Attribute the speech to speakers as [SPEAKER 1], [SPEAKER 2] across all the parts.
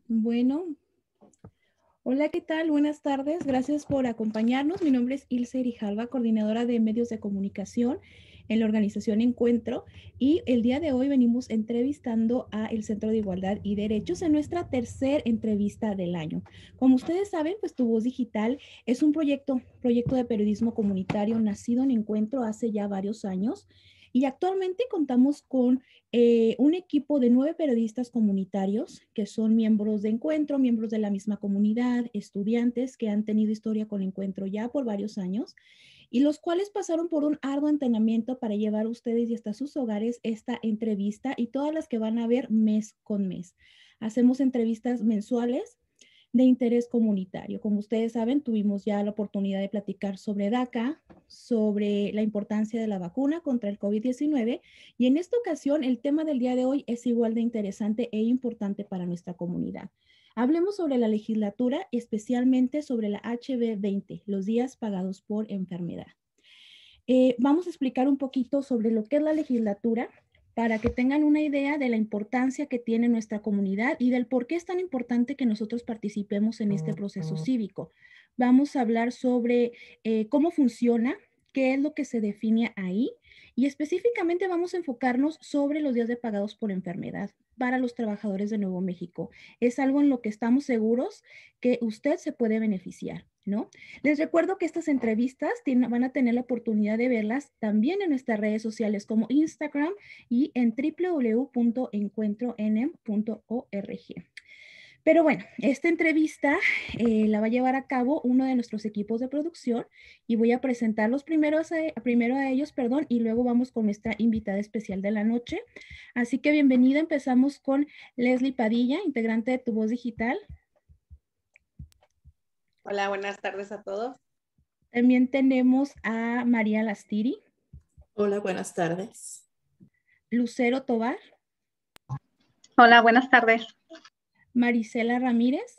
[SPEAKER 1] Bueno, hola, ¿qué tal? Buenas tardes. Gracias por acompañarnos. Mi nombre es Ilse Grijalva, coordinadora de medios de comunicación en la organización Encuentro, y el día de hoy venimos entrevistando a el Centro de Igualdad y Derechos en nuestra tercera entrevista del año. Como ustedes saben, pues Tu Voz Digital es un proyecto de periodismo comunitario nacido en Encuentro hace ya varios años. Y actualmente contamos con un equipo de 9 periodistas comunitarios que son miembros de Encuentro, miembros de la misma comunidad, estudiantes que han tenido historia con Encuentro ya por varios años y los cuales pasaron por un arduo entrenamiento para llevar a ustedes y hasta sus hogares esta entrevista y todas las que van a ver mes con mes. Hacemos entrevistas mensuales de interés comunitario. Como ustedes saben, tuvimos ya la oportunidad de platicar sobre DACA, sobre la importancia de la vacuna contra el COVID-19 y en esta ocasión el tema del día de hoy es igual de interesante e importante para nuestra comunidad. Hablemos sobre la legislatura, especialmente sobre la HB20, los días pagados por enfermedad. Vamos a explicar un poquito sobre lo que es la legislatura para que tengan una idea de la importancia que tiene nuestra comunidad y del por qué es tan importante que nosotros participemos en este proceso cívico. Vamos a hablar sobre cómo funciona, qué es lo que se define ahí y específicamente vamos a enfocarnos sobre los días de pagados por enfermedad para los trabajadores de Nuevo México. Es algo en lo que estamos seguros que usted se puede beneficiar, ¿no? Les recuerdo que estas entrevistas van a tener la oportunidad de verlas también en nuestras redes sociales como Instagram y en www.encuentroenem.org. Pero bueno, esta entrevista la va a llevar a cabo uno de nuestros equipos de producción y voy a presentarlos primero a ellos, perdón, y luego vamos con nuestra invitada especial de la noche. Así que bienvenida, empezamos con Leslie Padilla, integrante de Tu Voz Digital.
[SPEAKER 2] Hola, buenas tardes a todos.
[SPEAKER 1] También tenemos a María Lastiri.
[SPEAKER 3] Hola, buenas tardes.
[SPEAKER 1] Lucero Tobar.
[SPEAKER 4] Hola, buenas tardes.
[SPEAKER 1] Marisela Ramírez.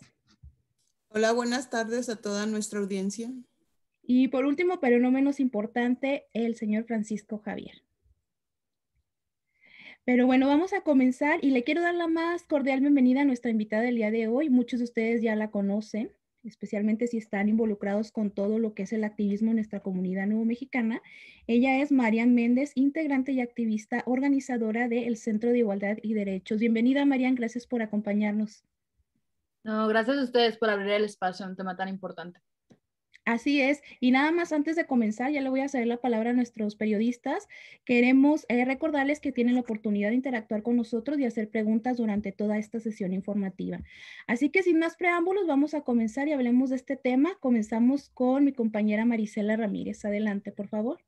[SPEAKER 5] Hola, buenas tardes a toda nuestra audiencia.
[SPEAKER 1] Y por último, pero no menos importante, el señor Francisco Javier. Pero bueno, vamos a comenzar y le quiero dar la más cordial bienvenida a nuestra invitada del día de hoy. Muchos de ustedes ya la conocen, especialmente si están involucrados con todo lo que es el activismo en nuestra comunidad nuevo mexicana. Ella es Marian Méndez, integrante y activista organizadora del Centro de Igualdad y Derechos. Bienvenida, Marian, gracias por acompañarnos.
[SPEAKER 4] No, gracias a ustedes por abrir el espacio a un tema tan importante.
[SPEAKER 1] Así es, y nada más antes de comenzar, ya le voy a ceder la palabra a nuestros periodistas. Queremos recordarles que tienen la oportunidad de interactuar con nosotros y hacer preguntas durante toda esta sesión informativa. Así que sin más preámbulos, vamos a comenzar y hablemos de este tema. Comenzamos con mi compañera Marisela Ramírez. Adelante, por favor.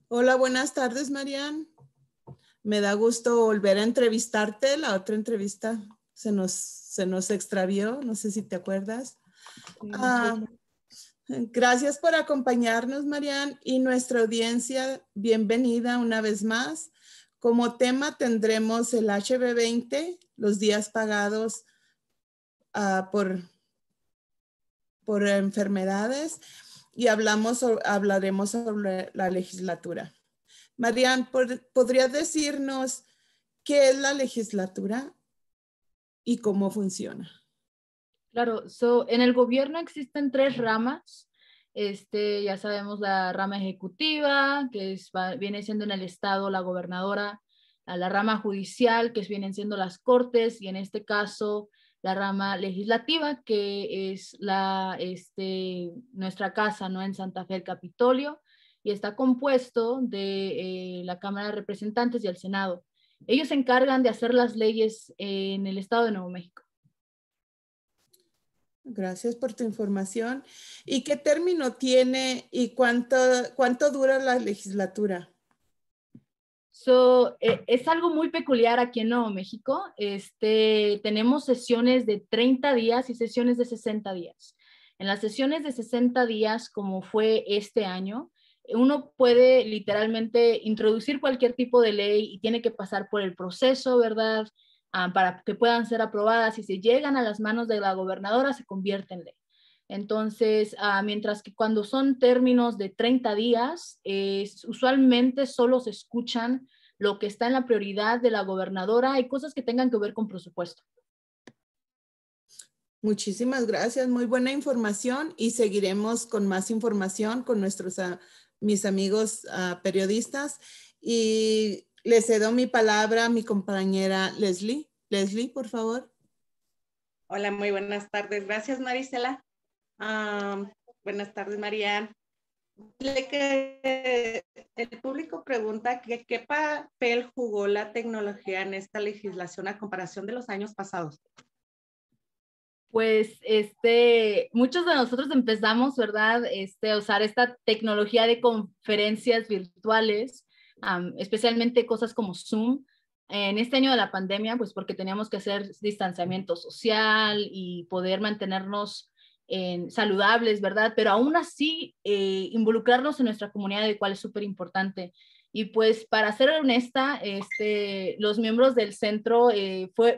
[SPEAKER 5] Hola, buenas tardes, Marian. Me da gusto volver a entrevistarte. La otra entrevista se nos extravió, no sé si te acuerdas. Gracias por acompañarnos, Marian, y nuestra audiencia, bienvenida una vez más. Como tema tendremos el HB20, los días pagados por enfermedades, y hablaremos sobre la legislatura. Marian, ¿podrías decirnos qué es la legislatura y cómo funciona?
[SPEAKER 4] Claro, en el gobierno existen 3 ramas. Ya sabemos la rama ejecutiva, que viene siendo en el estado la gobernadora, la rama judicial, que vienen siendo las cortes, y en este caso la rama legislativa, que es nuestra casa, ¿no? En Santa Fe, el Capitolio, y está compuesto de la Cámara de Representantes y el Senado. Ellos se encargan de hacer las leyes en el estado de Nuevo México.
[SPEAKER 5] Gracias por tu información. ¿Y qué término tiene y cuánto dura la legislatura?
[SPEAKER 4] Es algo muy peculiar aquí en Nuevo México. Tenemos sesiones de 30 días y sesiones de 60 días. En las sesiones de 60 días, como fue este año, uno puede literalmente introducir cualquier tipo de ley y tiene que pasar por el proceso, ¿verdad? Para que puedan ser aprobadas, y si llegan a las manos de la gobernadora se convierte en ley. Entonces, mientras que cuando son términos de 30 días, usualmente solo se escuchan lo que está en la prioridad de la gobernadora. Hay cosas que tengan que ver con presupuesto.
[SPEAKER 5] Muchísimas gracias, muy buena información y seguiremos con más información con mis amigos periodistas y le cedo mi palabra a mi compañera Leslie. Leslie, por favor.
[SPEAKER 2] Hola, muy buenas tardes. Gracias, Marisela. Buenas tardes, Marian. El público pregunta que qué papel jugó la tecnología en esta legislación a comparación de los años pasados.
[SPEAKER 4] Pues muchos de nosotros empezamos, ¿verdad? A usar esta tecnología de conferencias virtuales, especialmente cosas como Zoom. En este año de la pandemia, pues porque teníamos que hacer distanciamiento social y poder mantenernos saludables, ¿verdad? Pero aún así, involucrarnos en nuestra comunidad, de cual es súper importante. Y pues para ser honesta, los miembros del centro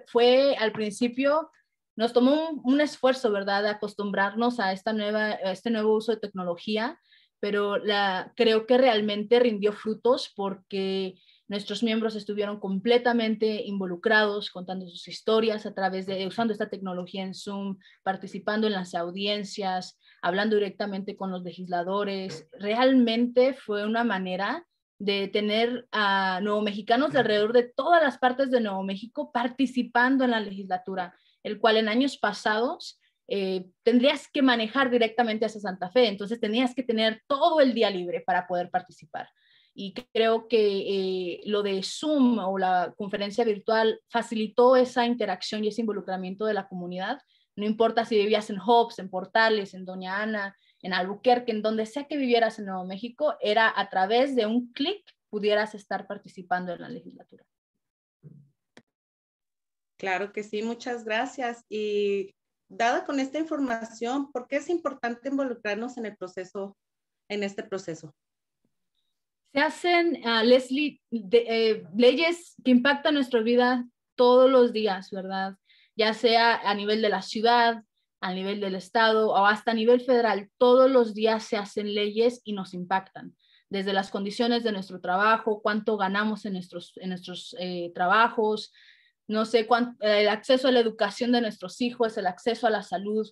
[SPEAKER 4] fue al principio, nos tomó un esfuerzo, ¿verdad?, de acostumbrarnos a este nuevo uso de tecnología, pero creo que realmente rindió frutos porque nuestros miembros estuvieron completamente involucrados, contando sus historias usando esta tecnología en Zoom, participando en las audiencias, hablando directamente con los legisladores. Realmente fue una manera de tener a nuevo mexicanos de alrededor de todas las partes de Nuevo México participando en la legislatura, el cual en años pasados tendrías que manejar directamente hacia Santa Fe, entonces tenías que tener todo el día libre para poder participar. Y creo que lo de Zoom o la conferencia virtual facilitó esa interacción y ese involucramiento de la comunidad. No importa si vivías en Hobbs, en Portales, en Doña Ana, en Albuquerque, en donde sea que vivieras en Nuevo México, era a través de un clic pudieras estar participando en la legislatura.
[SPEAKER 2] Claro que sí, muchas gracias. Y dada con esta información, ¿por qué es importante involucrarnos en este proceso?
[SPEAKER 4] Se hacen, Leslie, leyes que impactan nuestra vida todos los días, ¿verdad? Ya sea a nivel de la ciudad, a nivel del estado o hasta a nivel federal. Todos los días se hacen leyes y nos impactan. Desde las condiciones de nuestro trabajo, cuánto ganamos en nuestros trabajos, no sé, el acceso a la educación de nuestros hijos, el acceso a la salud,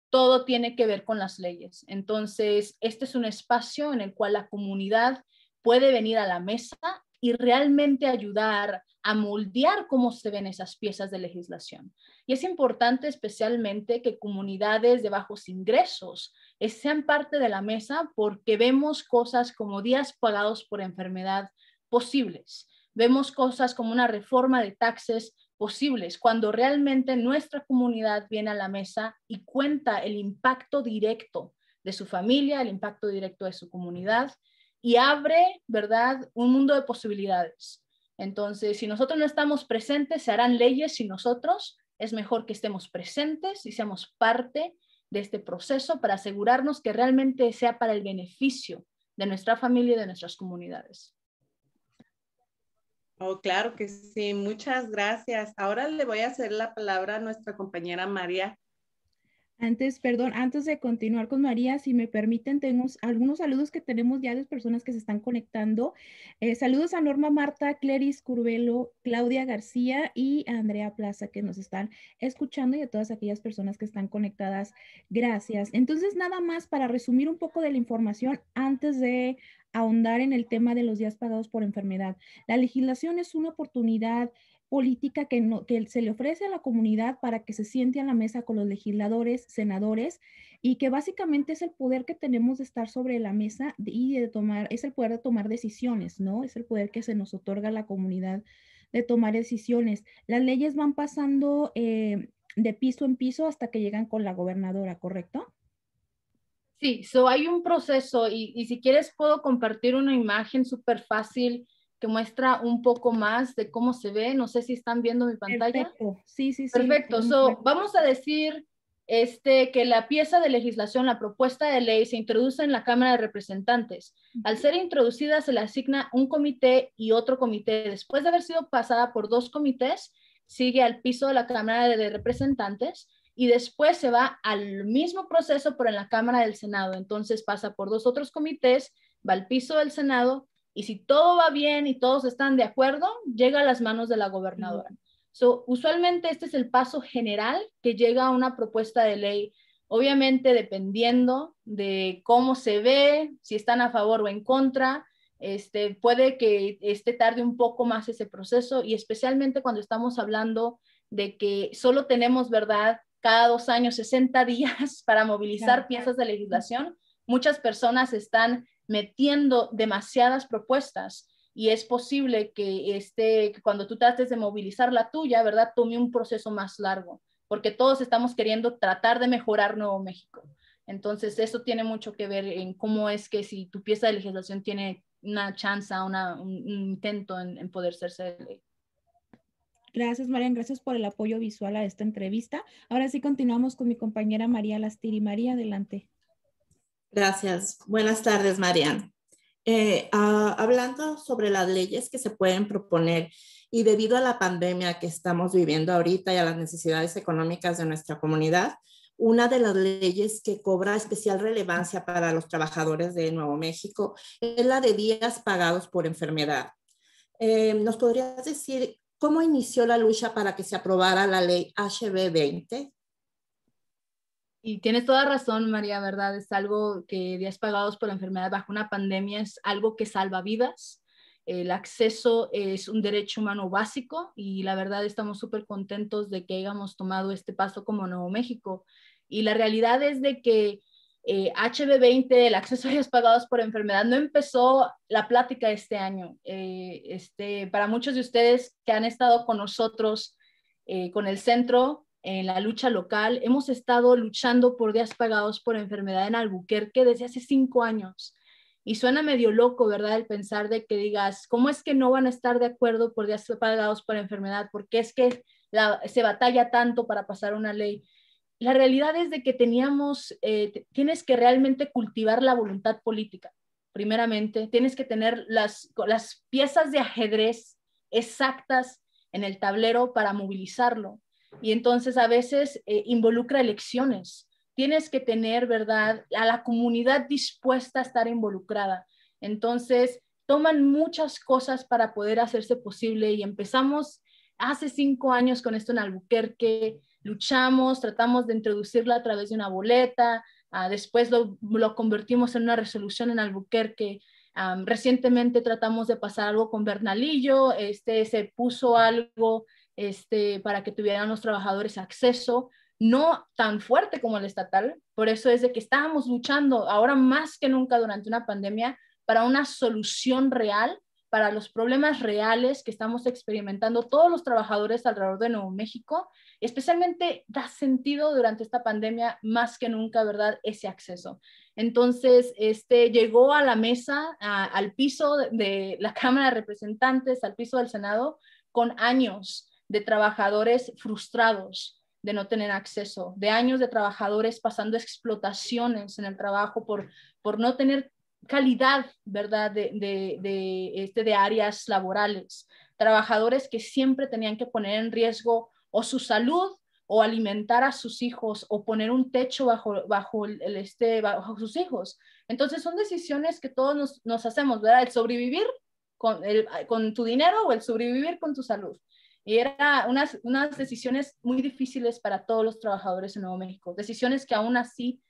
[SPEAKER 4] todo tiene que ver con las leyes. Entonces, este es un espacio en el cual la comunidad puede venir a la mesa y realmente ayudar a moldear cómo se ven esas piezas de legislación. Y es importante especialmente que comunidades de bajos ingresos sean parte de la mesa porque vemos cosas como días pagados por enfermedad posibles. Vemos cosas como una reforma de taxes posibles cuando realmente nuestra comunidad viene a la mesa y cuenta el impacto directo de su familia, el impacto directo de su comunidad y abre, ¿verdad?, un mundo de posibilidades. Entonces, si nosotros no estamos presentes, se harán leyes sin nosotros. Es mejor que estemos presentes y seamos parte de este proceso para asegurarnos que realmente sea para el beneficio de nuestra familia y de nuestras comunidades.
[SPEAKER 2] Oh, claro que sí, muchas gracias. Ahora le voy a hacer la palabra a nuestra compañera María.
[SPEAKER 1] Antes de continuar con María, si me permiten, tengo algunos saludos que tenemos ya de personas que se están conectando. Saludos a Norma Marta, Cleris Curvelo, Claudia García y a Andrea Plaza que nos están escuchando y a todas aquellas personas que están conectadas. Gracias. Entonces, nada más para resumir un poco de la información antes de ahondar en el tema de los días pagados por enfermedad. La legislación es una oportunidad política que se le ofrece a la comunidad para que se siente a la mesa con los legisladores, senadores, y que básicamente es el poder que tenemos de estar sobre la mesa y es el poder de tomar decisiones, ¿no? Es el poder que se nos otorga a la comunidad de tomar decisiones. Las leyes van pasando de piso en piso hasta que llegan con la gobernadora, ¿correcto?
[SPEAKER 4] Sí, hay un proceso y si quieres puedo compartir una imagen súper fácil que muestra un poco más de cómo se ve. No sé si están viendo mi pantalla.
[SPEAKER 1] Perfecto, sí.
[SPEAKER 4] Perfecto, vamos a decir que la pieza de legislación, la propuesta de ley se introduce en la Cámara de Representantes. Al ser introducida se le asigna un comité y otro comité. Después de haber sido pasada por 2 comités, sigue al piso de la Cámara de Representantes y después se va al mismo proceso pero en la Cámara del Senado. Entonces pasa por 2 otros comités, va al piso del Senado y si todo va bien y todos están de acuerdo, llega a las manos de la gobernadora. Usualmente este es el paso general que llega a una propuesta de ley. Obviamente dependiendo de cómo se ve, si están a favor o en contra, puede que tarde un poco más ese proceso, y especialmente cuando estamos hablando de que solo tenemos, ¿verdad?, cada 2 años 60 días para movilizar piezas de legislación. Muchas personas están metiendo demasiadas propuestas y es posible que cuando tú trates de movilizar la tuya, ¿verdad?, tome un proceso más largo, porque todos estamos queriendo tratar de mejorar Nuevo México. Entonces, eso tiene mucho que ver en cómo es que si tu pieza de legislación tiene una chance, un intento en poder hacerse ley.
[SPEAKER 1] Gracias, Marian. Gracias por el apoyo visual a esta entrevista. Ahora sí continuamos con mi compañera María Lastiri. María, adelante.
[SPEAKER 3] Gracias. Buenas tardes, Marian. Hablando sobre las leyes que se pueden proponer y debido a la pandemia que estamos viviendo ahorita y a las necesidades económicas de nuestra comunidad, una de las leyes que cobra especial relevancia para los trabajadores de Nuevo México es la de días pagados por enfermedad. ¿Nos podrías decir cómo inició la lucha para que se aprobara la ley HB 20?
[SPEAKER 4] Y tienes toda razón, María, ¿verdad? Es algo que días pagados por enfermedad bajo una pandemia es algo que salva vidas. El acceso es un derecho humano básico y la verdad estamos súper contentos de que hayamos tomado este paso como Nuevo México. Y la realidad es de que HB 20, el acceso a días pagados por enfermedad, no empezó la plática este año. Para muchos de ustedes que han estado con nosotros, con el centro, en la lucha local, hemos estado luchando por días pagados por enfermedad en Albuquerque desde hace 5 años. Y suena medio loco, ¿verdad? El pensar de que digas, ¿cómo es que no van a estar de acuerdo por días pagados por enfermedad? ¿Por qué es que se batalla tanto para pasar una ley? La realidad es de que tienes que realmente cultivar la voluntad política. Primeramente, tienes que tener las piezas de ajedrez exactas en el tablero para movilizarlo. Y entonces a veces involucra elecciones. Tienes que tener, ¿verdad?, a la comunidad dispuesta a estar involucrada. Entonces, toman muchas cosas para poder hacerse posible y empezamos hace 5 años con esto en Albuquerque. Luchamos, tratamos de introducirla a través de una boleta, después lo convertimos en una resolución en Albuquerque. Recientemente tratamos de pasar algo con Bernalillo, se puso algo para que tuvieran los trabajadores acceso, no tan fuerte como el estatal, por eso es de que estábamos luchando ahora más que nunca durante una pandemia para una solución real para los problemas reales que estamos experimentando todos los trabajadores alrededor de Nuevo México. Especialmente da sentido durante esta pandemia más que nunca, ¿verdad?, ese acceso. Entonces, llegó a la mesa, al piso de la Cámara de Representantes, al piso del Senado, con años de trabajadores frustrados de no tener acceso, de años de trabajadores pasando explotaciones en el trabajo por no tener calidad, ¿verdad?, de áreas laborales. Trabajadores que siempre tenían que poner en riesgo o su salud o alimentar a sus hijos o poner un techo bajo sus hijos. Entonces son decisiones que todos nos hacemos, ¿verdad? El sobrevivir con tu dinero o el sobrevivir con tu salud. Y eran unas decisiones muy difíciles para todos los trabajadores en Nuevo México, decisiones que aún así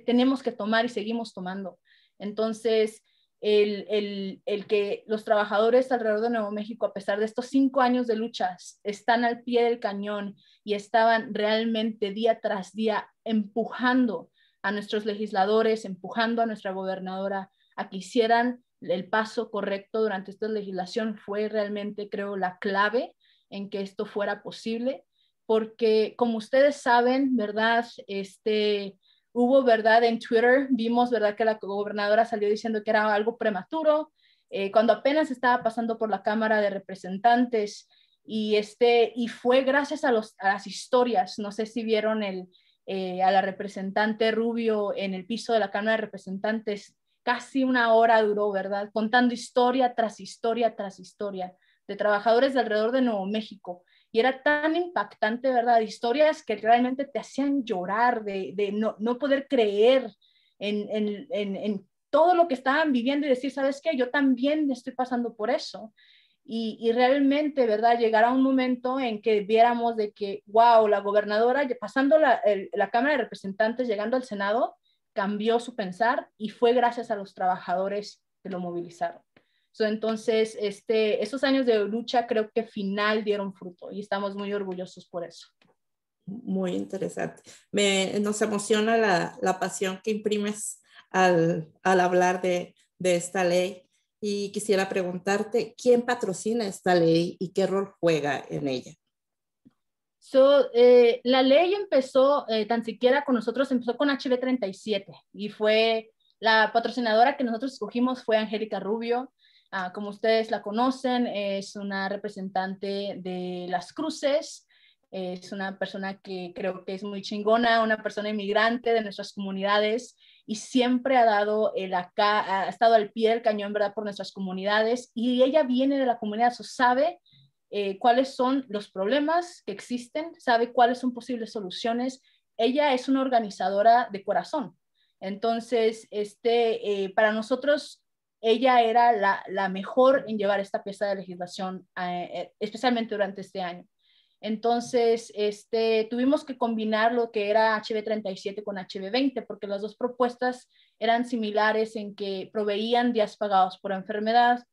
[SPEAKER 4] tenemos que tomar y seguimos tomando. Entonces, el que los trabajadores alrededor de Nuevo México, a pesar de estos 5 años de luchas, están al pie del cañón y estaban realmente día tras día empujando a nuestros legisladores, empujando a nuestra gobernadora a que hicieran el paso correcto durante esta legislación, fue realmente, creo, la clave en que esto fuera posible, porque como ustedes saben, ¿verdad?, hubo, ¿verdad?, en Twitter, vimos, ¿verdad?, que la gobernadora salió diciendo que era algo prematuro, cuando apenas estaba pasando por la Cámara de Representantes, y fue gracias a las historias. No sé si vieron a la representante Rubio en el piso de la Cámara de Representantes, casi 1 hora duró, ¿verdad?, contando historia tras historia tras historia de trabajadores de alrededor de Nuevo México. Y era tan impactante, ¿verdad? Historias que realmente te hacían llorar, de no poder creer en todo lo que estaban viviendo y decir, ¿sabes qué? Yo también estoy pasando por eso. y realmente, ¿verdad? Llegará un momento en que viéramos de que, wow, la gobernadora, pasando la Cámara de Representantes, llegando al Senado, cambió su pensar y fue gracias a los trabajadores que lo movilizaron. Entonces, esos años de lucha creo que final dieron fruto y estamos muy orgullosos por eso.
[SPEAKER 3] Muy interesante. Nos emociona la pasión que imprimes al hablar de esta ley. Y quisiera preguntarte, ¿quién patrocina esta ley y qué rol juega en ella?
[SPEAKER 4] La ley empezó, tan siquiera con nosotros, empezó con HB 37 y fue la patrocinadora que nosotros escogimos fue Angélica Rubio. Como ustedes la conocen, es una representante de Las Cruces, es una persona que creo que es muy chingona, una persona inmigrante de nuestras comunidades y siempre ha estado al pie del cañón, ¿verdad?, por nuestras comunidades, y ella viene de la comunidad, sabe cuáles son los problemas que existen, sabe cuáles son posibles soluciones. Ella es una organizadora de corazón. Entonces, para nosotros, ella era la mejor en llevar esta pieza de legislación, especialmente durante este año. Entonces, tuvimos que combinar lo que era HB 37 con HB 20, porque las dos propuestas eran similares en que proveían días pagados por enfermedad.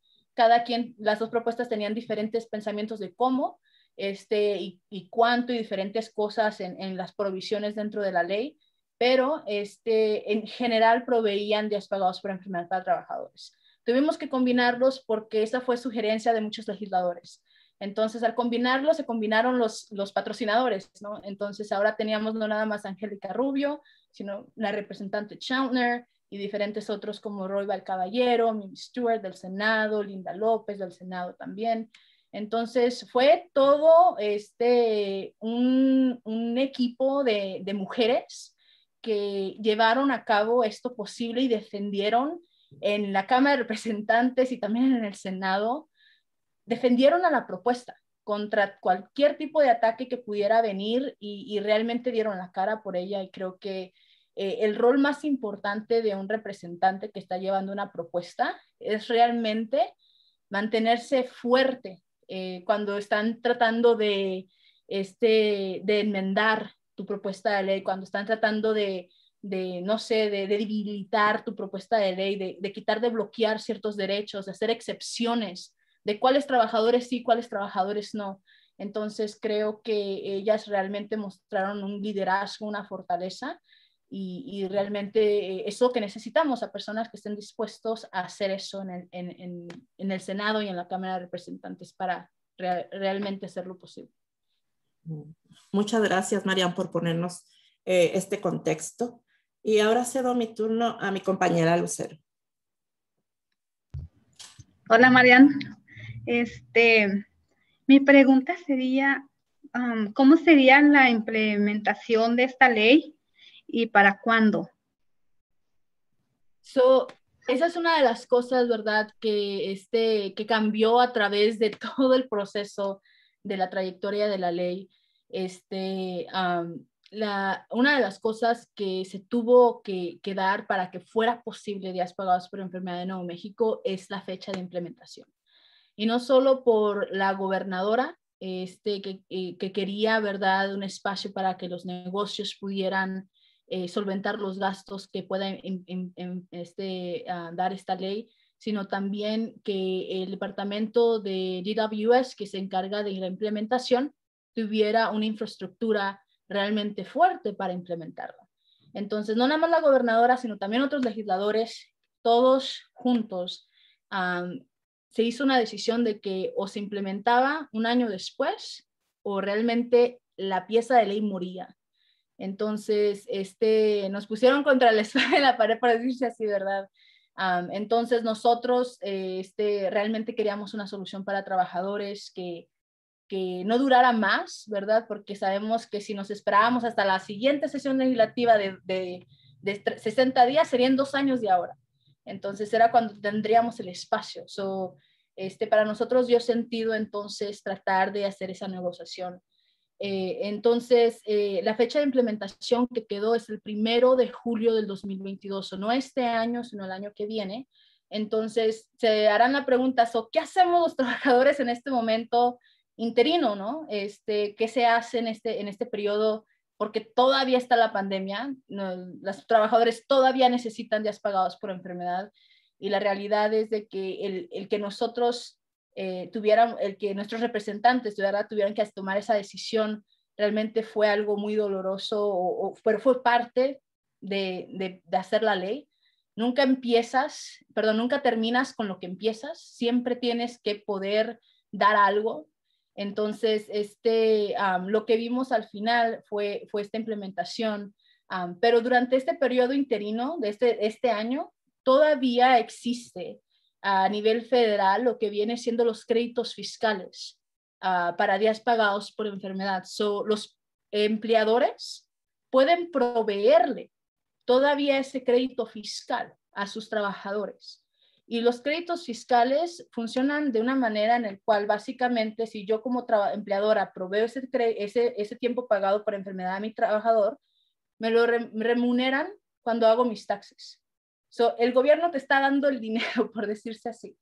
[SPEAKER 4] Las dos propuestas tenían diferentes pensamientos de cómo, y cuánto y diferentes cosas en las provisiones dentro de la ley, pero en general proveían días pagados por enfermedad para trabajadores. Tuvimos que combinarlos porque esa fue sugerencia de muchos legisladores. Entonces, al combinarlos, se combinaron los patrocinadores, ¿no? Entonces, ahora teníamos no nada más a Angélica Rubio, sino la representante Chauntner y diferentes otros como Roy Valcaballero, Mimi Stewart del Senado, Linda López del Senado también. Entonces, fue todo un equipo de mujeres que llevaron a cabo esto posible y defendieron en la Cámara de Representantes y también en el Senado, defendieron a la propuesta contra cualquier tipo de ataque que pudiera venir y realmente dieron la cara por ella, y creo que el rol más importante de un representante que está llevando una propuesta es realmente mantenerse fuerte cuando están tratando de enmendar tu propuesta de ley, cuando están tratando de debilitar tu propuesta de ley, de quitar, de bloquear ciertos derechos, de hacer excepciones de cuáles trabajadores sí, cuáles trabajadores no. Entonces creo que ellas realmente mostraron un liderazgo, una fortaleza, y realmente es lo que necesitamos, a personas que estén dispuestos a hacer eso en el Senado y en la Cámara de Representantes para realmente hacerlo posible.
[SPEAKER 3] Muchas gracias, Marian, por ponernos este contexto. Y ahora cedo mi turno a mi compañera Lucero.
[SPEAKER 6] Hola, Marian. Mi pregunta sería, ¿cómo sería la implementación de esta ley y para cuándo?
[SPEAKER 4] Esa es una de las cosas, ¿verdad?, que cambió a través de todo el proceso de la trayectoria de la ley. Una de las cosas que se tuvo que dar para que fuera posible días pagados por enfermedad en Nuevo México es la fecha de implementación. Y no solo por la gobernadora, que quería, ¿verdad?, un espacio para que los negocios pudieran solventar los gastos que pueda dar esta ley, sino también que el departamento de DWS, que se encarga de la implementación, tuviera una infraestructura realmente fuerte para implementarla. Entonces, no nada más la gobernadora, sino también otros legisladores, todos juntos, se hizo una decisión de que o se implementaba un año después o realmente la pieza de ley moría. Entonces, nos pusieron contra la espada de la pared, para decirse así, ¿verdad? Entonces, nosotros realmente queríamos una solución para trabajadores que no durara más, ¿verdad? Porque sabemos que si nos esperábamos hasta la siguiente sesión legislativa de 60 días, serían 2 años de ahora. Entonces era cuando tendríamos el espacio. Para nosotros dio sentido entonces tratar de hacer esa negociación. Entonces, la fecha de implementación que quedó es el 1 de julio del 2022, o no este año, sino el año que viene, Entonces, se harán la pregunta, ¿qué hacemos los trabajadores en este momento interino, ¿no? ¿Qué se hace en este periodo? Porque todavía está la pandemia, los trabajadores todavía necesitan días pagados por enfermedad, y la realidad es de que el que nosotros el que nuestros representantes tuvieran que tomar esa decisión realmente fue algo muy doloroso, pero fue parte de hacer la ley. Nunca terminas con lo que empiezas, siempre tienes que poder dar algo. Entonces, lo que vimos al final fue esta implementación, pero durante este periodo interino de este año, todavía existe a nivel federal lo que viene siendo los créditos fiscales para días pagados por enfermedad. Los empleadores pueden proveerle todavía ese crédito fiscal a sus trabajadores. Y los créditos fiscales funcionan de una manera en la cual básicamente si yo como empleadora proveo ese tiempo pagado por enfermedad a mi trabajador, me lo remuneran cuando hago mis taxes. El gobierno te está dando el dinero, por decirse así,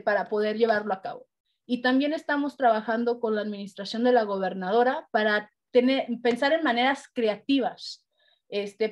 [SPEAKER 4] para poder llevarlo a cabo. Y también estamos trabajando con la administración de la gobernadora para pensar en maneras creativas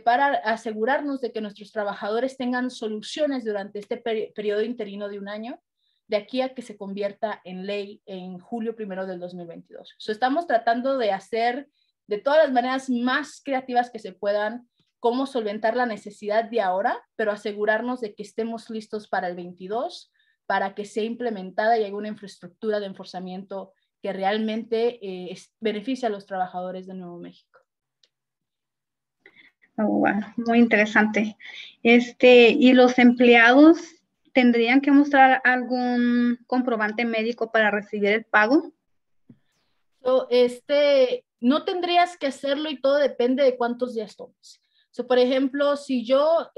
[SPEAKER 4] para asegurarnos de que nuestros trabajadores tengan soluciones durante este periodo interino de un año, de aquí a que se convierta en ley en julio 1 del 2022. Estamos tratando de hacer de todas las maneras más creativas que se puedan cómo solventar la necesidad de ahora, pero asegurarnos de que estemos listos para el 22, para que sea implementada y haya una infraestructura de enforzamiento que realmente beneficie a los trabajadores de Nuevo México.
[SPEAKER 6] Oh, wow, muy interesante. ¿Y los empleados tendrían que mostrar algún comprobante médico para recibir el pago?
[SPEAKER 4] No tendrías que hacerlo y todo depende de cuántos días tomes. Por ejemplo, si yo,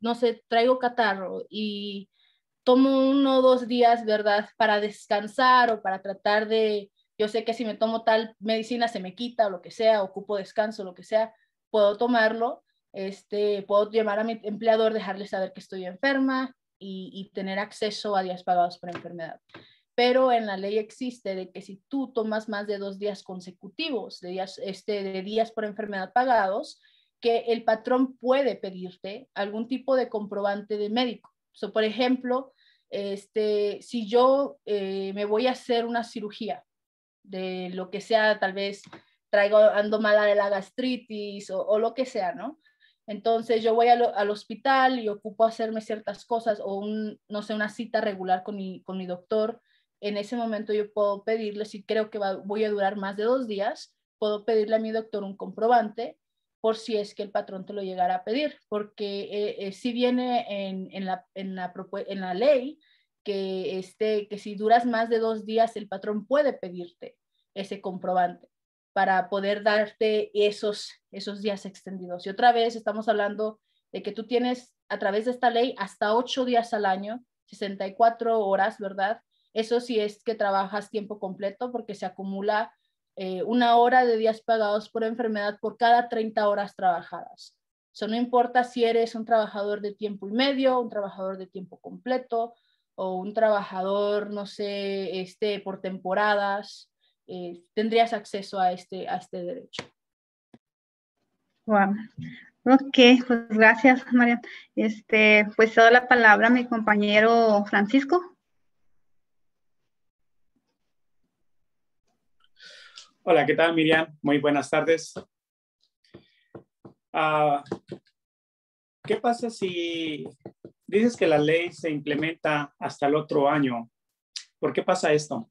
[SPEAKER 4] no sé, traigo catarro y tomo 1 o 2 días, ¿verdad? Para descansar o para tratar yo sé que si me tomo tal medicina se me quita o lo que sea, ocupo descanso, lo que sea, puedo tomarlo, puedo llamar a mi empleador, dejarle saber que estoy enferma y tener acceso a días pagados por enfermedad. Pero en la ley existe de que si tú tomas más de 2 días consecutivos de días por enfermedad pagados, que el patrón puede pedirte algún tipo de comprobante de médico. Por ejemplo, si yo me voy a hacer una cirugía de lo que sea, tal vez ando mala de la gastritis o lo que sea, ¿no? Entonces yo voy al hospital y ocupo hacerme ciertas cosas o no sé, una cita regular con mi doctor. En ese momento yo puedo pedirle, si creo que voy a durar más de 2 días, puedo pedirle a mi doctor un comprobante por si es que el patrón te lo llegara a pedir, porque si viene en la ley que si duras más de 2 días, el patrón puede pedirte ese comprobante para poder darte esos días extendidos. Y otra vez estamos hablando de que tú tienes a través de esta ley hasta 8 días al año, 64 horas, ¿verdad? Eso sí es que trabajas tiempo completo porque se acumula 1 hora de días pagados por enfermedad por cada 30 horas trabajadas. No importa si eres un trabajador de tiempo y medio, un trabajador de tiempo completo o un trabajador, no sé, por temporadas, tendrías acceso a este derecho.
[SPEAKER 6] Wow. Ok, pues gracias, María. Pues toda la palabra a mi compañero Francisco.
[SPEAKER 7] Hola, ¿qué tal, Miriam? Muy buenas tardes. ¿Qué pasa si dices que la ley se implementa hasta el otro año? ¿Por qué pasa esto?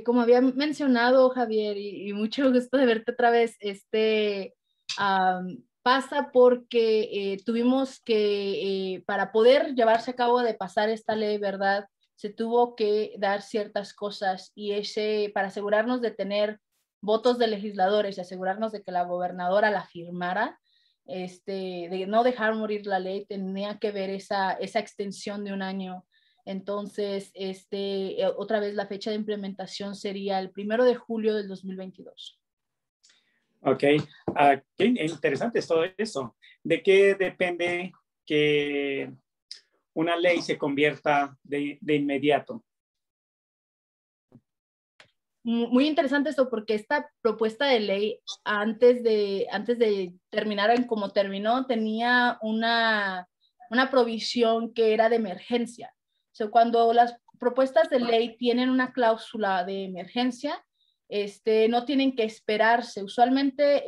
[SPEAKER 4] Como había mencionado, Javier, y mucho gusto de verte otra vez, pasa porque tuvimos que, para poder llevarse a cabo de pasar esta ley, ¿verdad? Se tuvo que dar ciertas cosas y para asegurarnos de tener votos de legisladores y asegurarnos de que la gobernadora la firmara, de no dejar morir la ley, tenía que ver esa extensión de 1 año. Entonces, otra vez la fecha de implementación sería el 1 de julio del 2022.
[SPEAKER 7] Ok, qué interesante es todo eso. ¿De qué depende que una ley se convierta de inmediato?
[SPEAKER 4] Muy interesante esto, porque esta propuesta de ley, antes de terminar en como terminó, tenía una provisión que era de emergencia. O sea, cuando las propuestas de ley tienen una cláusula de emergencia, no tienen que esperarse. Usualmente,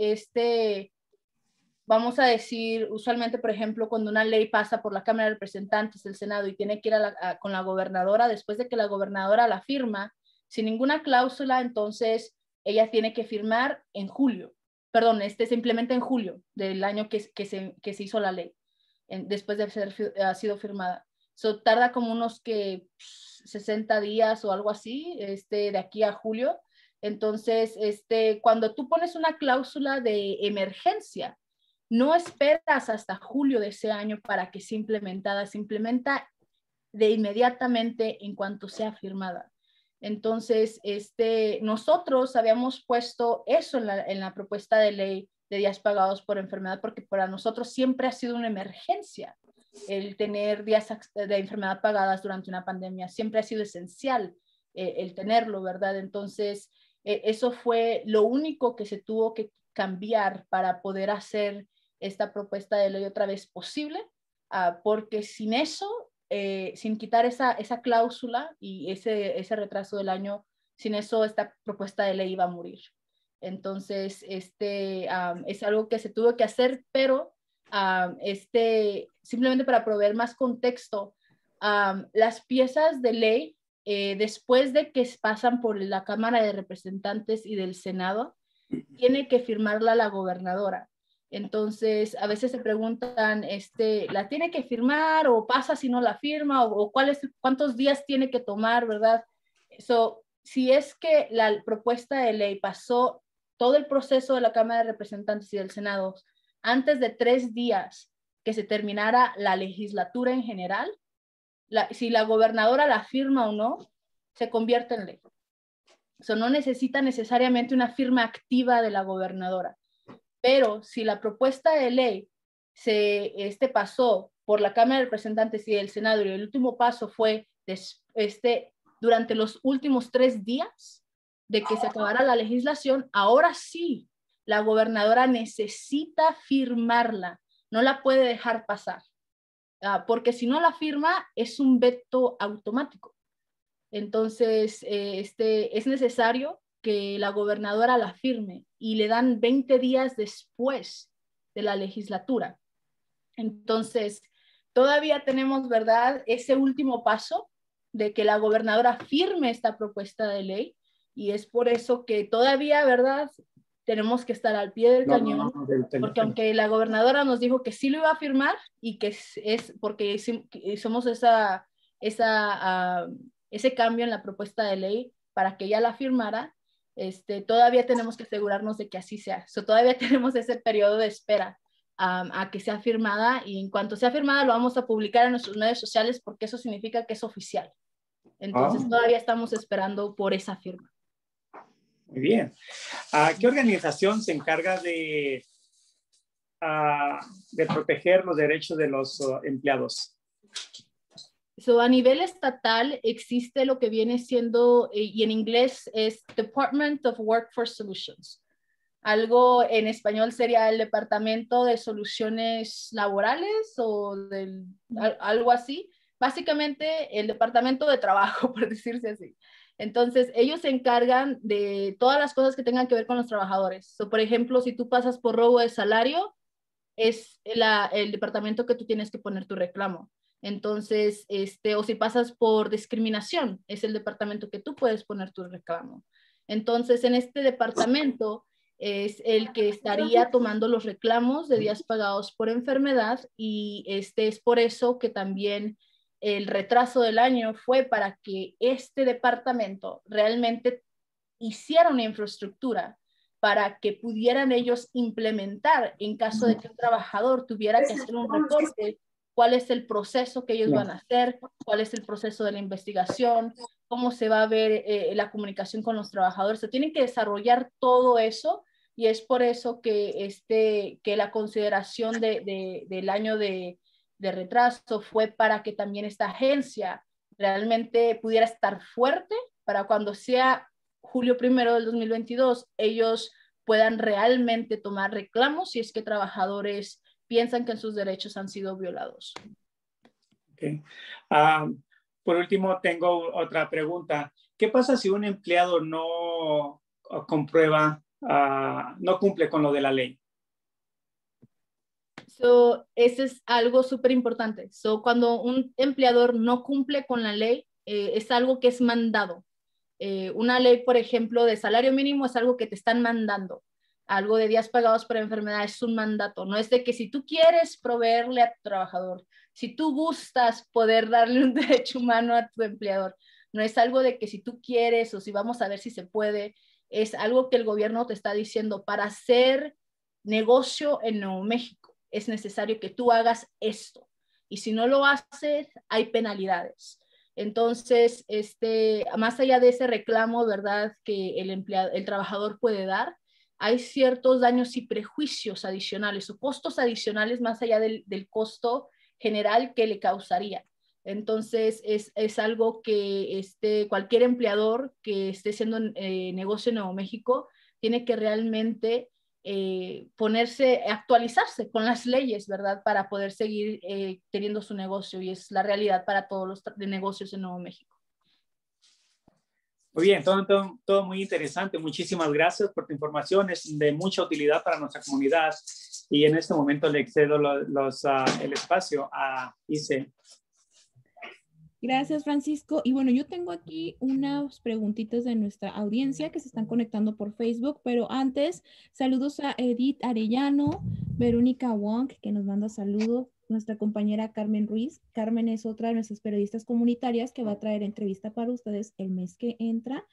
[SPEAKER 4] vamos a decir, usualmente, por ejemplo, cuando una ley pasa por la Cámara de Representantes, el Senado, y tiene que ir con la gobernadora, después de que la gobernadora la firma, sin ninguna cláusula, entonces ella tiene que firmar en julio. Perdón, se implementa en julio del año que se hizo la ley, después de ha sido firmada. Tarda como unos 60 días o algo así, de aquí a julio. Entonces, cuando tú pones una cláusula de emergencia, no esperas hasta julio de ese año para que sea implementada, se implementa de inmediatamente en cuanto sea firmada. Entonces, nosotros habíamos puesto eso en la propuesta de ley de días pagados por enfermedad, porque para nosotros siempre ha sido una emergencia el tener días de enfermedad pagadas durante una pandemia. Siempre ha sido esencial el tenerlo, ¿verdad? Entonces, eso fue lo único que se tuvo que cambiar para poder hacer esta propuesta de ley otra vez posible, porque sin eso, sin quitar esa cláusula y ese retraso del año, sin eso esta propuesta de ley iba a morir. Entonces, es algo que se tuvo que hacer, pero simplemente para proveer más contexto, las piezas de ley, después de que pasan por la Cámara de Representantes y del Senado, tiene que firmarla la gobernadora. Entonces, a veces se preguntan, ¿la tiene que firmar o pasa si no la firma? ¿O cuántos días tiene que tomar, verdad? Si es que la propuesta de ley pasó todo el proceso de la Cámara de Representantes y del Senado antes de 3 días que se terminara la legislatura en general, si la gobernadora la firma o no, se convierte en ley. No necesita necesariamente una firma activa de la gobernadora. Pero si la propuesta de ley pasó por la Cámara de Representantes y el Senado y el último paso fue durante los últimos 3 días de que se acabara la legislación, ahora sí la gobernadora necesita firmarla, no la puede dejar pasar, porque si no la firma es un veto automático. Entonces, es necesario que la gobernadora la firme y le dan 20 días después de la legislatura. Entonces, todavía tenemos, ¿verdad?, ese último paso de que la gobernadora firme esta propuesta de ley, y es por eso que todavía, ¿verdad?, tenemos que estar al pie del cañón, porque aunque la gobernadora nos dijo que sí lo iba a firmar y que es porque hicimos ese cambio en la propuesta de ley para que ella la firmara, todavía tenemos que asegurarnos de que así sea. Todavía tenemos ese periodo de espera a que sea firmada, y en cuanto sea firmada lo vamos a publicar en nuestros medios sociales, porque eso significa que es oficial. Entonces todavía estamos esperando por esa firma.
[SPEAKER 7] Muy bien. ¿Qué organización se encarga de proteger los derechos de los empleados?
[SPEAKER 4] A nivel estatal existe lo que viene siendo, y en inglés es Department of Workforce Solutions. Algo en español sería el Departamento de Soluciones Laborales o algo así. Básicamente el Departamento de Trabajo, por decirse así. Entonces, ellos se encargan de todas las cosas que tengan que ver con los trabajadores. Por ejemplo, si tú pasas por robo de salario, es el departamento que tú tienes que poner tu reclamo. Entonces, o si pasas por discriminación, es el departamento que tú puedes poner tu reclamo. Entonces, en este departamento es el que estaría tomando los reclamos de días pagados por enfermedad, y es por eso que también el retraso del año fue para que este departamento realmente hiciera una infraestructura para que pudieran ellos implementar en caso de que un trabajador tuviera que hacer un reporte, cuál es el proceso que ellos van a hacer, cuál es el proceso de la investigación, cómo se va a ver la comunicación con los trabajadores. Se tienen que desarrollar todo eso, y es por eso que la consideración del año de de retraso fue para que también esta agencia realmente pudiera estar fuerte para cuando sea julio 1 del 2022, ellos puedan realmente tomar reclamos si es que trabajadores piensan que sus derechos han sido violados.
[SPEAKER 7] Okay. Por último, tengo otra pregunta. ¿Qué pasa si un empleado no comprueba, no cumple con lo de la ley?
[SPEAKER 4] Eso es algo súper importante. Cuando un empleador no cumple con la ley, es algo que es mandado. Una ley, por ejemplo, de salario mínimo es algo que te están mandando. Algo de días pagados por enfermedad es un mandato. No es de que si tú quieres proveerle a tu trabajador, si tú gustas poder darle un derecho humano a tu empleador, no es algo de que si tú quieres o si vamos a ver si se puede, es algo que el gobierno te está diciendo. Para hacer negocio en Nuevo México es necesario que tú hagas esto. Y si no lo haces, hay penalidades. Entonces, más allá de ese reclamo, ¿verdad?, que el trabajador puede dar, hay ciertos daños y prejuicios adicionales o costos adicionales más allá del costo general que le causaría. Entonces, es algo que cualquier empleador que esté haciendo negocio en Nuevo México tiene que realmente actualizarse con las leyes, ¿verdad?, para poder seguir teniendo su negocio, y es la realidad para todos los negocios en Nuevo México.
[SPEAKER 7] Muy bien, todo muy interesante. Muchísimas gracias por tu información. Es de mucha utilidad para nuestra comunidad. Y en este momento le excedo el espacio a Ilse.
[SPEAKER 1] Gracias, Francisco. Y bueno, yo tengo aquí unas preguntitas de nuestra audiencia que se están conectando por Facebook, pero antes, saludos a Edith Arellano, Verónica Wong, que nos manda saludos, nuestra compañera Carmen Ruiz. Carmen es otra de nuestras periodistas comunitarias que va a traer entrevista para ustedes el mes que entra.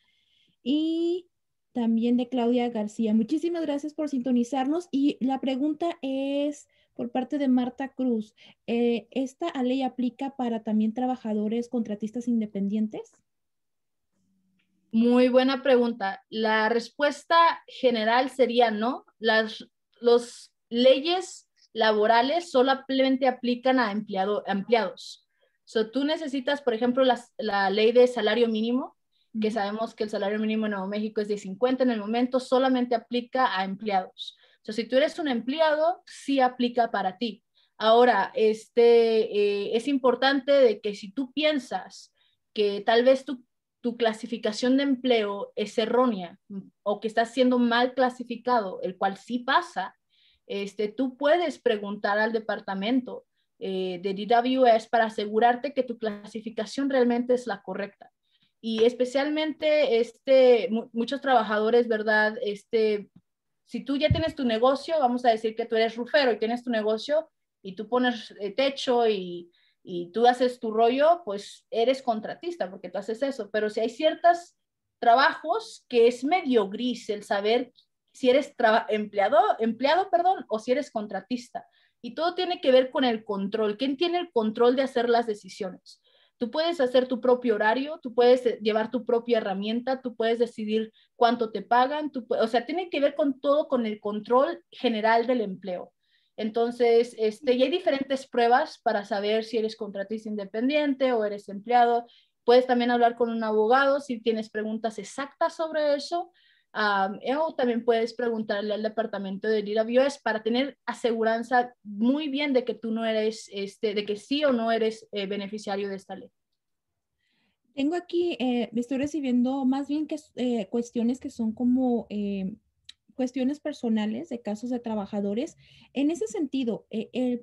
[SPEAKER 1] Y también de Claudia García. Muchísimas gracias por sintonizarnos. Y la pregunta es por parte de Marta Cruz. ¿Esta ley aplica para también trabajadores contratistas independientes?
[SPEAKER 4] Muy buena pregunta. La respuesta general sería no. Las leyes laborales solamente aplican a empleados. Tú necesitas, por ejemplo, la ley de salario mínimo, que sabemos que el salario mínimo en Nuevo México es de 50 en el momento, solamente aplica a empleados. Si tú eres un empleado, sí aplica para ti. Ahora, es importante de que si tú piensas que tal vez tu clasificación de empleo es errónea o que estás siendo mal clasificado, el cual sí pasa, tú puedes preguntar al departamento de DWS para asegurarte que tu clasificación realmente es la correcta. Y especialmente muchos trabajadores, ¿verdad? Si tú ya tienes tu negocio, vamos a decir que tú eres rufero y tienes tu negocio y tú pones techo y tú haces tu rollo, pues eres contratista porque tú haces eso. Pero si hay ciertos trabajos que es medio gris el saber si eres empleado, o si eres contratista. Y todo tiene que ver con el control. ¿Quién tiene el control de hacer las decisiones? Tú puedes hacer tu propio horario, tú puedes llevar tu propia herramienta, tú puedes decidir cuánto te pagan, o sea, tiene que ver con todo, con el control general del empleo. Entonces, y hay diferentes pruebas para saber si eres contratista independiente o eres empleado. Puedes también hablar con un abogado si tienes preguntas exactas sobre eso. O también puedes preguntarle al departamento de DWS para tener aseguranza muy bien de que tú no eres, de que sí o no eres beneficiario de esta ley.
[SPEAKER 1] Tengo aquí, estoy recibiendo más bien cuestiones que son como cuestiones personales de casos de trabajadores. En ese sentido,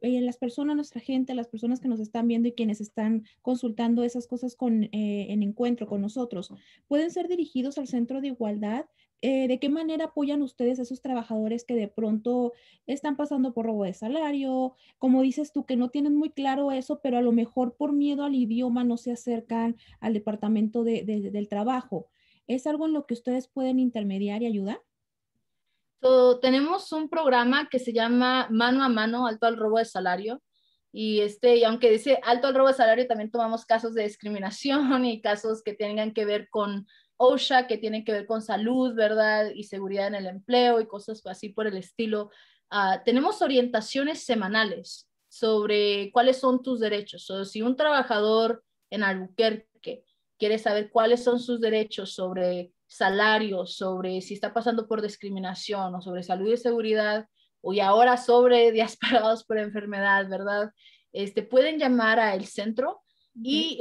[SPEAKER 1] las personas, nuestra gente, las personas que nos están viendo y quienes están consultando esas cosas en encuentro con nosotros, pueden ser dirigidos al Centro de Igualdad. ¿De qué manera apoyan ustedes a esos trabajadores que de pronto están pasando por robo de salario? Como dices tú, que no tienen muy claro eso, pero a lo mejor por miedo al idioma no se acercan al departamento del trabajo. ¿Es algo en lo que ustedes pueden intermediar y ayudar?
[SPEAKER 4] Tenemos un programa que se llama Mano a Mano, Alto al Robo de Salario. Y aunque dice alto al robo de salario, también tomamos casos de discriminación y casos que tengan que ver con OSHA, que tienen que ver con salud, ¿verdad? Y seguridad en el empleo y cosas así por el estilo. Tenemos orientaciones semanales sobre cuáles son tus derechos. O si un trabajador en Albuquerque quiere saber cuáles son sus derechos sobre salarios, sobre si está pasando por discriminación o sobre salud y seguridad, y ahora sobre días pagados por enfermedad, ¿verdad? Pueden llamar al centro y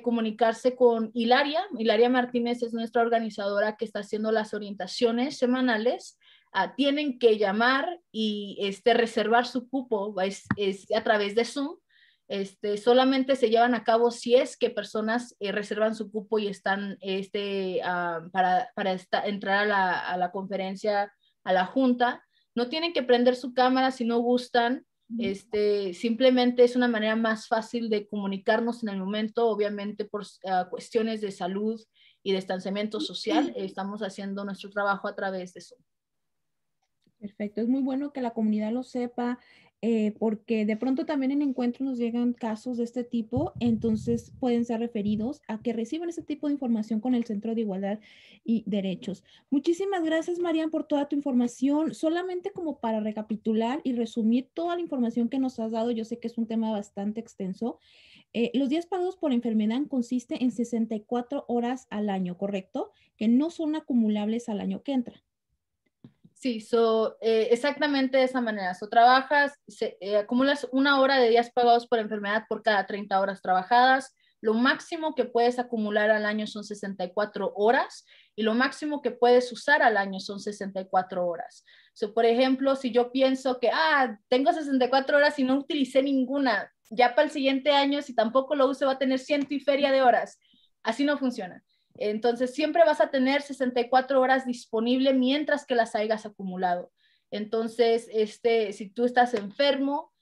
[SPEAKER 4] comunicarse con Hilaria. Hilaria Martínez es nuestra organizadora que está haciendo las orientaciones semanales. Tienen que llamar y reservar su cupo, es a través de Zoom. Solamente se llevan a cabo si es que personas reservan su cupo y están para entrar a la conferencia, a la junta. No tienen que prender su cámara si no gustan. Simplemente es una manera más fácil de comunicarnos en el momento, obviamente por cuestiones de salud y de distanciamiento social. Estamos haciendo nuestro trabajo a través de eso.
[SPEAKER 1] Perfecto, es muy bueno que la comunidad lo sepa, porque de pronto también en encuentros nos llegan casos de este tipo, entonces pueden ser referidos a que reciban ese tipo de información con el Centro de Igualdad y Derechos. Muchísimas gracias, Marian, por toda tu información. Solamente como para recapitular y resumir toda la información que nos has dado, yo sé que es un tema bastante extenso. Los días pagados por enfermedad consiste en 64 horas al año, ¿correcto? Que no son acumulables al año que entra.
[SPEAKER 4] Sí, exactamente de esa manera. Trabajas, acumulas 1 hora de días pagados por enfermedad por cada 30 horas trabajadas. Lo máximo que puedes acumular al año son 64 horas y lo máximo que puedes usar al año son 64 horas. Por ejemplo, si yo pienso que tengo 64 horas y no utilicé ninguna, ya para el siguiente año, si tampoco lo use, va a tener ciento y feria de horas. Así no funciona. Entonces, siempre vas a tener 64 horas disponible mientras que las hayas acumulado. Entonces, si tú estás enfermo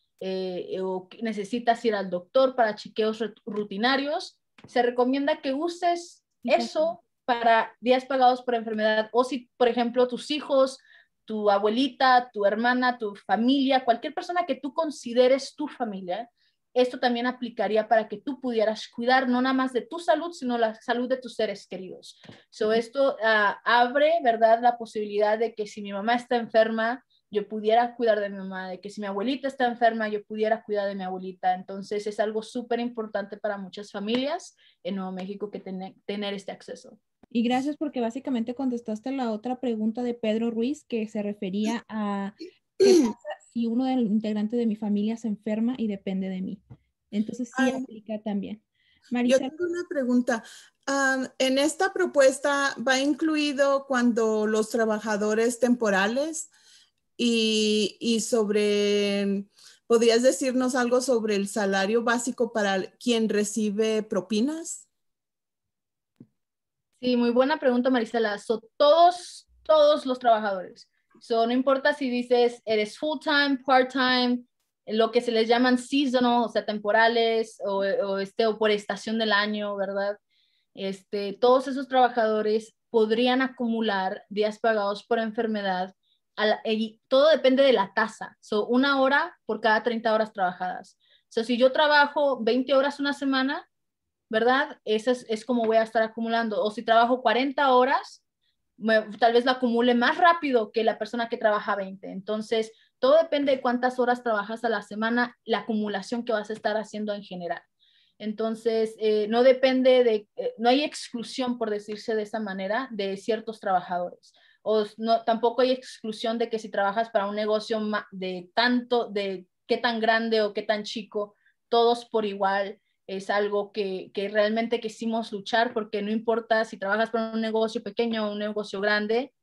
[SPEAKER 4] o necesitas ir al doctor para chequeos rutinarios, se recomienda que uses eso para días pagados por enfermedad. O si, por ejemplo, tus hijos, tu abuelita, tu hermana, tu familia, cualquier persona que tú consideres tu familia, esto también aplicaría para que tú pudieras cuidar no nada más de tu salud, sino la salud de tus seres queridos. Esto abre, ¿verdad?, la posibilidad de que si mi mamá está enferma, yo pudiera cuidar de mi mamá, de que si mi abuelita está enferma, yo pudiera cuidar de mi abuelita. Entonces es algo súper importante para muchas familias en Nuevo México que tener este acceso.
[SPEAKER 1] Y gracias porque básicamente contestaste la otra pregunta de Pedro Ruiz, que se refería a qué pasa si uno de los integrantes de mi familia se enferma y depende de mí. Entonces sí aplica también. Maricel.
[SPEAKER 5] Yo tengo una pregunta. En esta propuesta va incluido cuando los trabajadores temporales y sobre, ¿podrías decirnos algo sobre el salario básico para quien recibe propinas?
[SPEAKER 4] Sí, muy buena pregunta, Marisela. Todos los trabajadores. No importa si dices eres full-time, part-time, lo que se les llaman seasonal, o sea, temporales, o por estación del año, ¿verdad? Todos esos trabajadores podrían acumular días pagados por enfermedad, y todo depende de la tasa. 1 hora por cada 30 horas trabajadas. Si yo trabajo 20 horas una semana, ¿verdad? Eso es como voy a estar acumulando. O si trabajo 40 horas, tal vez la acumule más rápido que la persona que trabaja 20. Entonces, todo depende de cuántas horas trabajas a la semana, la acumulación que vas a estar haciendo en general. Entonces, no depende no hay exclusión, por decirse de esa manera, de ciertos trabajadores. Tampoco hay exclusión de que si trabajas para un negocio de qué tan grande o qué tan chico, todos por igual. Es algo que realmente quisimos luchar, porque no importa si trabajas para un negocio pequeño o un negocio grande,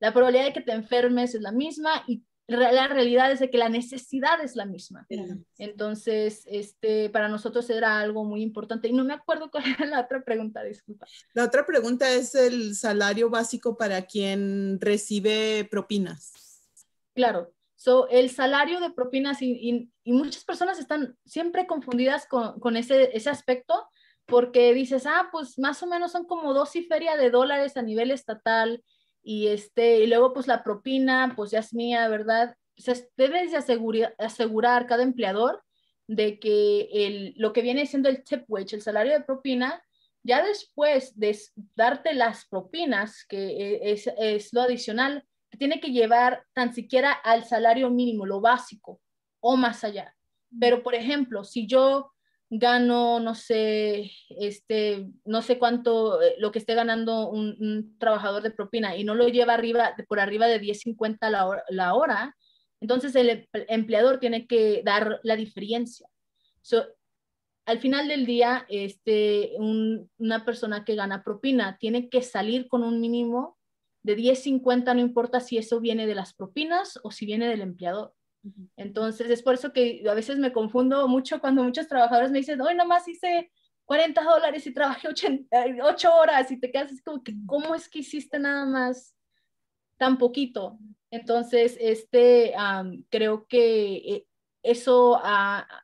[SPEAKER 4] la probabilidad de que te enfermes es la misma y la realidad es de que la necesidad es la misma. Entonces, para nosotros era algo muy importante. Y no me acuerdo cuál era la otra pregunta, disculpa.
[SPEAKER 5] La otra pregunta es el salario básico para quien recibe propinas.
[SPEAKER 4] Claro. El salario de propinas y muchas personas están siempre confundidas con ese aspecto, porque dices, pues más o menos son como 2 y feria de dólares a nivel estatal, y luego pues la propina pues ya es mía, ¿verdad? Debes de asegurar cada empleador de que lo que viene siendo el tip wage, el salario de propina, ya después de darte las propinas, que es lo adicional, tiene que llevar tan siquiera al salario mínimo, lo básico, o más allá. Pero, por ejemplo, si yo gano, no sé, no sé cuánto, lo que esté ganando un trabajador de propina y no lo lleva por arriba de 10.50 la hora, entonces el empleador tiene que dar la diferencia. Al final del día, una persona que gana propina tiene que salir con un mínimo de 10.50, no importa si eso viene de las propinas o si viene del empleador. Entonces, es por eso que a veces me confundo mucho cuando muchos trabajadores me dicen, hoy nomás hice $40 y trabajé 8 horas, y te quedas así como que, ¿cómo es que hiciste nada más tan poquito? Entonces, creo que eso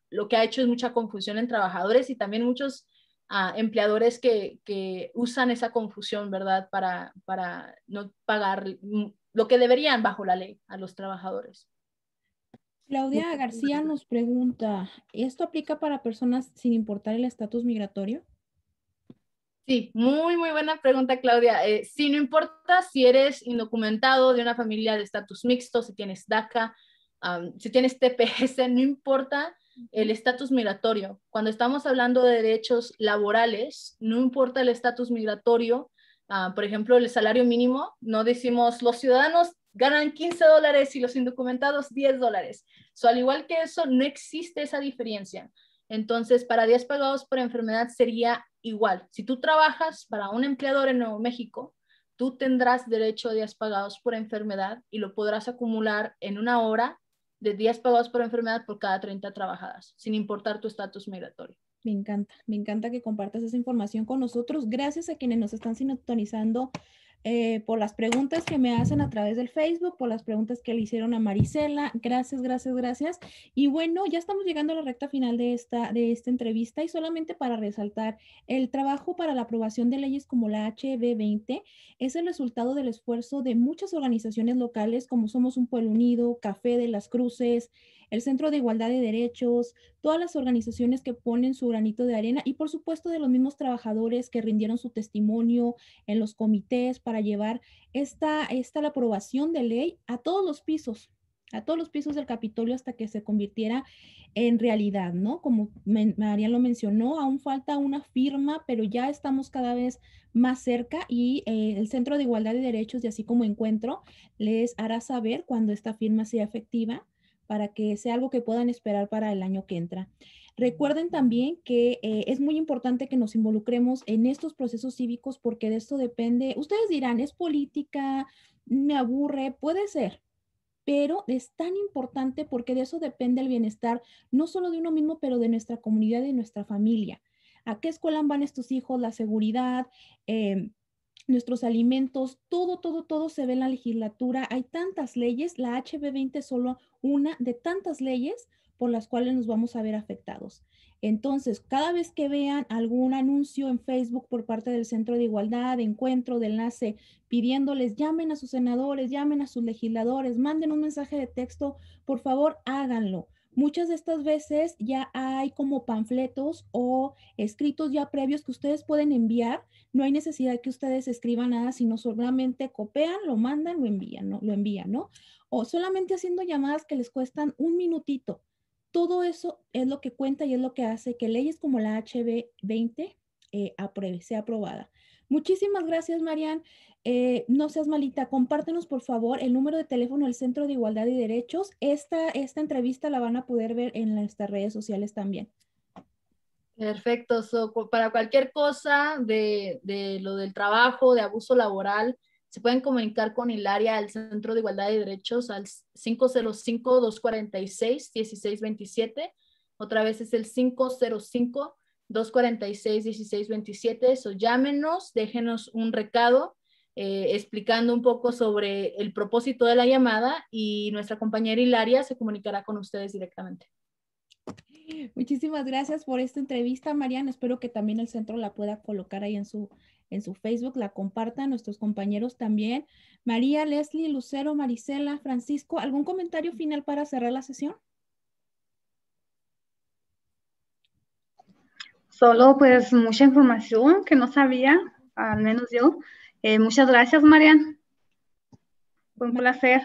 [SPEAKER 4] lo que ha hecho es mucha confusión en trabajadores y también muchos empleadores que usan esa confusión, ¿verdad? Para no pagar lo que deberían bajo la ley a los trabajadores.
[SPEAKER 1] Claudia García nos pregunta, ¿esto aplica para personas sin importar el estatus migratorio?
[SPEAKER 4] Sí, muy, muy buena pregunta, Claudia. Sí, no importa si eres indocumentado de una familia de estatus mixto, si tienes DACA, si tienes TPS, no importa el estatus migratorio. Cuando estamos hablando de derechos laborales, no importa el estatus migratorio. Por ejemplo, el salario mínimo, no decimos los ciudadanos ganan $15 y los indocumentados $10. Al igual que eso, no existe esa diferencia. Entonces, para días pagados por enfermedad sería igual. Si tú trabajas para un empleador en Nuevo México, tú tendrás derecho a días pagados por enfermedad y lo podrás acumular en una hora de días pagados por enfermedad por cada 30 trabajadas, sin importar tu estatus migratorio.
[SPEAKER 1] Me encanta que compartas esa información con nosotros. Gracias a quienes nos están sintonizando por las preguntas que me hacen a través del Facebook, por las preguntas que le hicieron a Marisela. Gracias, gracias, gracias. Y bueno, ya estamos llegando a la recta final de esta entrevista y solamente para resaltar, el trabajo para la aprobación de leyes como la HB20 es el resultado del esfuerzo de muchas organizaciones locales como Somos un Pueblo Unido, Café de las Cruces, el Centro de Igualdad de Derechos, todas las organizaciones que ponen su granito de arena y por supuesto de los mismos trabajadores que rindieron su testimonio en los comités para llevar la aprobación de ley a todos los pisos del Capitolio hasta que se convirtiera en realidad, ¿no? Como María lo mencionó, aún falta una firma, pero ya estamos cada vez más cerca y el Centro de Igualdad de Derechos y así como Encuentro les hará saber cuando esta firma sea efectiva para que sea algo que puedan esperar para el año que entra. Recuerden también que es muy importante que nos involucremos en estos procesos cívicos porque de esto depende, ustedes dirán, es política, me aburre, puede ser, pero es tan importante porque de eso depende el bienestar, no solo de uno mismo, pero de nuestra comunidad y de nuestra familia. ¿A qué escuela van estos hijos? La seguridad, nuestros alimentos, todo se ve en la legislatura. Hay tantas leyes, la HB20 es solo una de tantas leyes por las cuales nos vamos a ver afectados. Entonces, cada vez que vean algún anuncio en Facebook por parte del Centro de Igualdad, de Encuentro, de Enlace, pidiéndoles llamen a sus senadores, llamen a sus legisladores, manden un mensaje de texto, por favor, háganlo. Muchas de estas veces ya hay como panfletos o escritos ya previos que ustedes pueden enviar. No hay necesidad que ustedes escriban nada, sino solamente copian, lo mandan, lo envían, ¿no? O solamente haciendo llamadas que les cuestan un minutito. Todo eso es lo que cuenta y es lo que hace que leyes como la HB20 sea aprobada. Muchísimas gracias, Marian. No seas malita, compártenos por favor el número de teléfono del Centro de Igualdad y Derechos. Esta entrevista la van a poder ver en nuestras redes sociales también.
[SPEAKER 4] Perfecto. Para cualquier cosa de lo del trabajo, de abuso laboral, se pueden comunicar con Hilaria al Centro de Igualdad y Derechos al 505-246-1627. Otra vez es el 505-246-1627. Llámenos, déjenos un recado explicando un poco sobre el propósito de la llamada y nuestra compañera Hilaria se comunicará con ustedes directamente.
[SPEAKER 1] Muchísimas gracias por esta entrevista, Mariana. Espero que también el centro la pueda colocar ahí en su Facebook, la compartan nuestros compañeros también. María, Leslie, Lucero, Marisela, Francisco, ¿algún comentario final para cerrar la sesión?
[SPEAKER 6] Solo pues mucha información que no sabía, al menos yo. Muchas gracias, Marian. Fue un placer.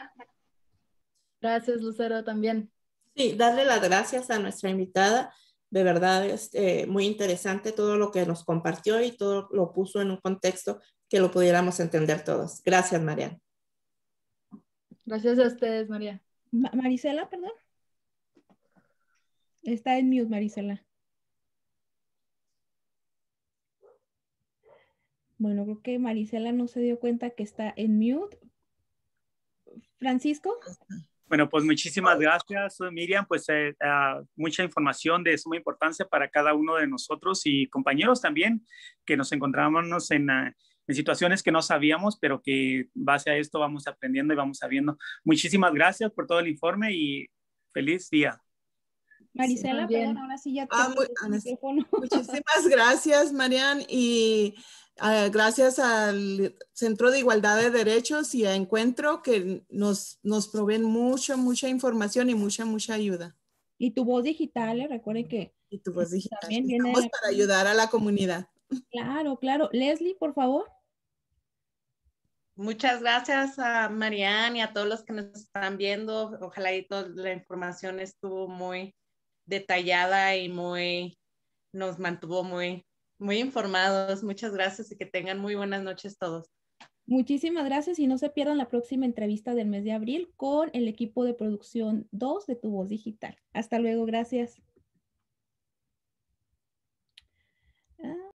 [SPEAKER 4] Gracias, Lucero, también.
[SPEAKER 3] Sí, darle las gracias a nuestra invitada. De verdad es muy interesante todo lo que nos compartió y todo lo puso en un contexto que lo pudiéramos entender todos. Gracias, Mariana.
[SPEAKER 4] Gracias a ustedes, María.
[SPEAKER 1] Marisela, perdón. Está en mute, Marisela. Bueno, creo que Marisela no se dio cuenta que está en mute. Francisco.
[SPEAKER 7] Bueno, pues muchísimas gracias, Miriam. Pues mucha información de suma importancia para cada uno de nosotros y compañeros también, que nos encontrábamos en situaciones que no sabíamos, pero que base a esto vamos aprendiendo y vamos sabiendo. Muchísimas gracias por todo el informe y feliz día.
[SPEAKER 1] Marisela,
[SPEAKER 4] sí,
[SPEAKER 1] perdón, ahora sí ya te el micrófono.
[SPEAKER 5] Muchísimas gracias, Marian, y gracias al Centro de Igualdad de Derechos y a Encuentro que nos proveen mucha información y mucha ayuda.
[SPEAKER 1] Y tu voz digital, recuerden que
[SPEAKER 5] y tu voz digital.
[SPEAKER 1] También viene
[SPEAKER 5] Estamos para ayudar a la comunidad.
[SPEAKER 1] Claro, claro. Leslie, por favor.
[SPEAKER 2] Muchas gracias a Marian y a todos los que nos están viendo. Ojalá y toda la información estuvo muy detallada y nos mantuvo muy informados. Muchas gracias y que tengan muy buenas noches todos.
[SPEAKER 1] Muchísimas gracias y no se pierdan la próxima entrevista del mes de abril con el equipo de producción 2 de Tu Voz Digital. Hasta luego, gracias.